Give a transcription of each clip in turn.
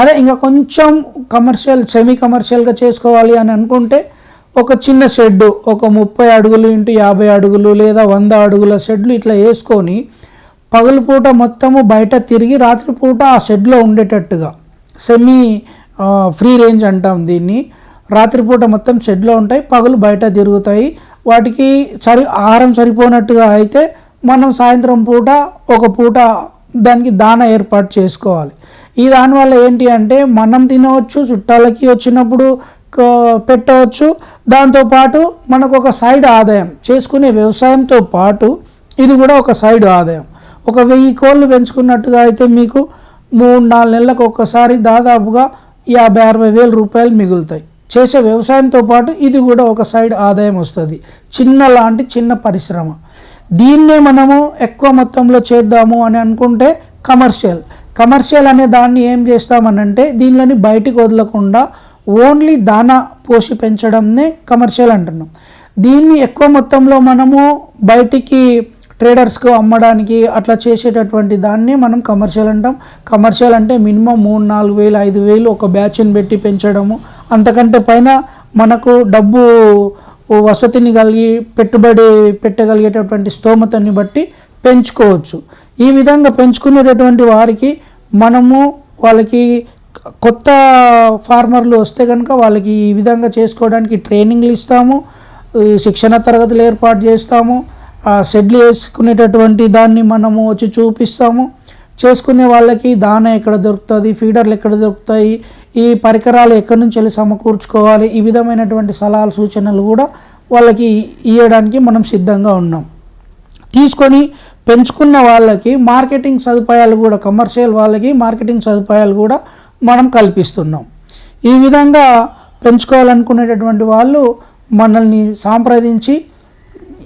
అదే ఇంకా కొంచెం సెమీ కమర్షియల్గా చేసుకోవాలి అని అనుకుంటే ఒక చిన్న షెడ్డు, ఒక 30 అడుగులు ఇంటూ 50 అడుగులు లేదా 100 అడుగుల షెడ్లు ఇట్లా వేసుకొని పగలుపూట మొత్తము బయట తిరిగి రాత్రిపూట ఆ షెడ్లో ఉండేటట్టుగా, సెమీ ఫ్రీ రేంజ్ అంటాం దీన్ని. రాత్రిపూట మొత్తం షెడ్లో ఉంటాయి, పగలు బయట తిరుగుతాయి. వాటికి ఆహారం సరిపోనట్టుగా అయితే మనం సాయంత్రం పూట ఒక పూట దానికి దాన ఏర్పాటు చేసుకోవాలి. ఈ దానివల్ల ఏంటి అంటే మనం తినవచ్చు, చుట్టాలకి వచ్చినప్పుడు పెట్టవచ్చు. దాంతోపాటు మనకు ఒక సైడ్ ఆదాయం, చేసుకునే వ్యవసాయంతో పాటు ఇది కూడా ఒక సైడ్ ఆదాయం. ఒక 1000 కోళ్ళు పెంచుకున్నట్టుగా అయితే మీకు 3-4 నెలలకు ఒక్కసారి దాదాపుగా 50-60 వేల రూపాయలు మిగులుతాయి. చేసే వ్యవసాయంతో పాటు ఇది కూడా ఒక సైడ్ ఆదాయం వస్తుంది. చిన్న పరిశ్రమ. దీన్నే మనము ఎక్కువ మొత్తంలో చేద్దాము అని అనుకుంటే కమర్షియల్ అనే దాన్ని ఏం చేస్తామనంటే దీనిలోని బయటికి వదలకుండా ఓన్లీ దానా పోసి పెంచడంనే కమర్షియల్ అంటున్నాం. దీన్ని ఎక్కువ మొత్తంలో మనము బయటికి ట్రేడర్స్కు అమ్మడానికి అట్లా చేసేటటువంటి దాన్ని మనం కమర్షియల్ అంటాం. కమర్షియల్ అంటే మినిమం 3-4 వేలు 5 వేలు ఒక బ్యాచ్ని పెట్టి పెంచడము. అంతకంటే పైన మనకు డబ్బు వసతిని కలిగి పెట్టుబడి పెట్టగలిగేటటువంటి స్తోమతని బట్టి పెంచుకోవచ్చు. ఈ విధంగా పెంచుకునేటటువంటి వారికి మనము వాళ్ళకి కొత్త ఫార్మర్లు వస్తే కనుక వాళ్ళకి ఈ విధంగా చేసుకోవడానికి ట్రైనింగ్లు ఇస్తాము, శిక్షణ తరగతులు ఏర్పాటు చేస్తాము. షెడ్లు వేసుకునేటటువంటి దాన్ని మనము వచ్చి చూపిస్తాము. చేసుకునే వాళ్ళకి దానా ఎక్కడ దొరుకుతుంది, ఫీడర్లు ఎక్కడ దొరుకుతాయి, ఈ పరికరాలు ఎక్కడి నుంచి వెళ్ళి సమకూర్చుకోవాలి, ఈ విధమైనటువంటి సలహాలు సూచనలు కూడా వాళ్ళకి ఇవ్వడానికి మనం సిద్ధంగా ఉన్నాం. తీసుకొని పెంచుకున్న వాళ్ళకి మార్కెటింగ్ సదుపాయాలు కూడా, కమర్షియల్ వాళ్ళకి మార్కెటింగ్ సదుపాయాలు కూడా మనం కల్పిస్తున్నాం. ఈ విధంగా పెంచుకోవాలనుకునేటటువంటి వాళ్ళు మనల్ని సంప్రదించి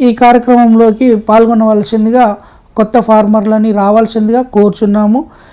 ఈ కార్యక్రమంలోకి పాల్గొనవలసిందిగా, కొత్త ఫార్మర్లని రావాల్సిందిగా కోరుచున్నాము.